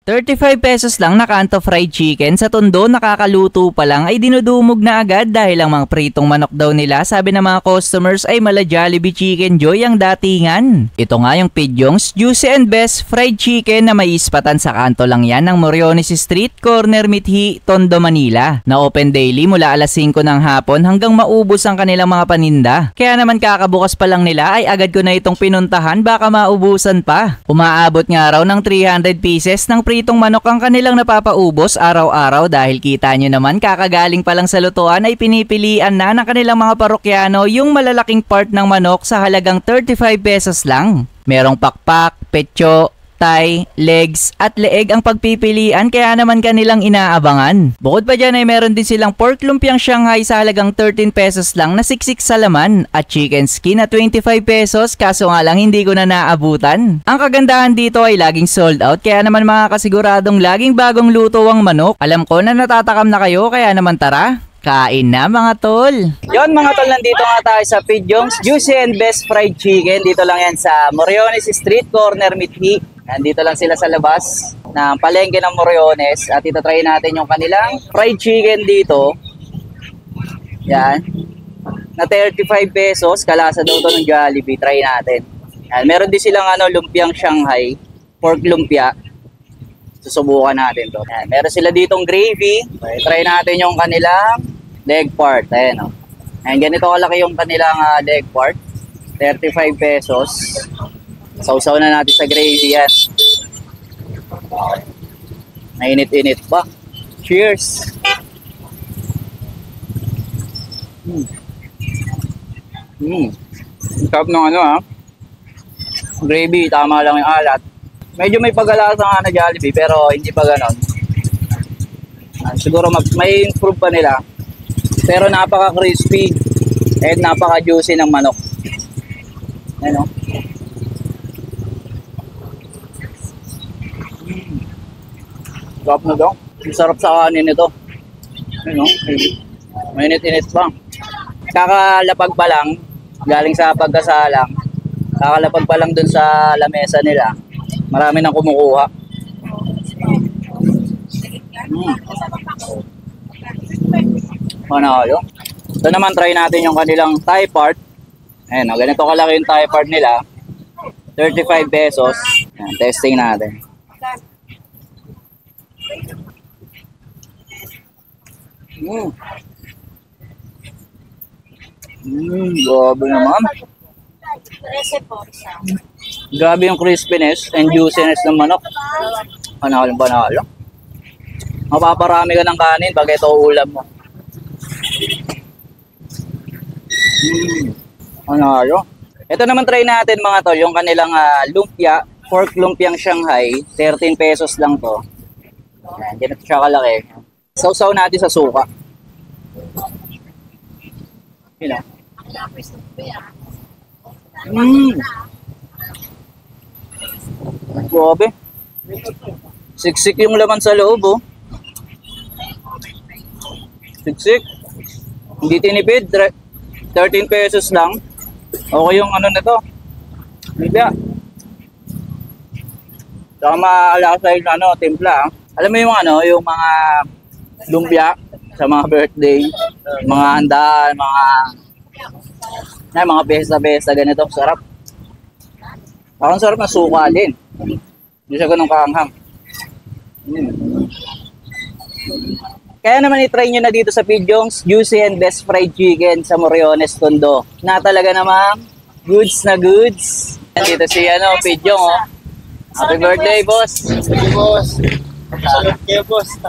35 pesos lang na kanto fried chicken sa Tondo, nakakaluto pa lang ay dinudumog na agad dahil ang mga pritong manok daw nila, sabi ng mga customers, ay mala Jollibee Chicken Joy ang datingan. Ito nga yung Pidyong's Juicy and Best Fried Chicken na may ispatan sa kanto lang yan ng Moriones Street, Corner Mithi, Tondo, Manila, na open daily mula alas 5 ng hapon hanggang maubos ang kanilang mga paninda. Kaya naman kakabukas pa lang nila ay agad ko na itong pinuntahan, baka maubusan pa. Umaabot nga raw ng 300 pieces ng pritong manok ang kanilang napapaubos araw-araw dahil kita nyo naman kakagaling pa lang sa lutuan ay pinipilian na ng kanilang mga parokyano yung malalaking part ng manok sa halagang 35 pesos lang. Merong pakpak, petso, thigh, legs at leeg ang pagpipilian, kaya naman kanilang inaabangan. Bukod pa dyan ay meron din silang pork lumpiang Shanghai sa halagang 13 pesos lang na siksik sa laman at chicken skin na 25 pesos, kaso nga lang hindi ko na naabutan. Ang kagandahan dito ay laging sold out, kaya naman mga kasiguradong laging bagong luto ang manok. Alam ko na natatakam na kayo, kaya naman tara, kain na mga tol. Yon mga tol, nandito nga tayo sa Pidyong's Juicy and Best Fried Chicken. Dito lang yan sa Moriones Street, Corner Mithi. Nandito lang sila sa labas ng palengke ng Moriones at itatry natin yung kanilang fried chicken dito. Yan. Na 35 pesos. Kalasa daw to ng Jollibee. Try natin. Yan. Meron din silang lumpiang Shanghai. Pork lumpia. Susubukan natin to. Yan. Meron sila ditong gravy. Try natin yung kanilang leg part. Ayan o. Yan. Ganito kalaki yung kanilang leg part. 35 pesos. Sausaw na natin sa gravy yan. Mainit-init pa. Cheers! Sarap ng gravy, tama lang yung alat. Medyo may pag-alasa nga na Jollibee pero hindi pa ganon. Siguro may improve pa nila. Pero napaka-crispy and napaka-juicy ng manok. Ano? Sarap na daw. Sarap sa kanin ito. Ano? Mainit-init pa. Kakalapag pa lang, galing sa pagkasalang, kakalapag pa lang dun sa lamesa nila. Marami nang kumukuha. Panalo. Ito naman, try natin yung kanilang thigh part. Ayan, ganito kalaki yung thigh part nila. 35 pesos. Ayan, testing natin. Grabe naman. Grabe yung crispiness and juiciness ng manok. Panalo. Mapaparami ka ng kanin pag ito ulam mo. Panalo. Ito naman try natin mga tol, yung kanilang lumpia, pork lumpiang Shanghai, 13 pesos lang to. Ayan, ganito siya kalaki. Sausaw natin sa suka. Yun o. Grabe. Siksik yung laman sa loob oh. Siksik. Hindi tinipid. 13 pesos lang. Okay yung na to. Bibya. Saka maalasa yung timpla. Alam mo yung yung mga lumpia sa mga birthday, mga handaan, mga pesta-pesta ganito, sarap. Parang sarap na suka din. Hindi siya ganun kaanghang. Kaya naman i-try nyo na dito sa Pidyong's Juicy and Best Fried Chicken sa Moriones, Tondo. Na talaga namang goods na goods. Dito si Pidyong oh. Happy birthday, boss. Happy boss. Salute kayo, boss.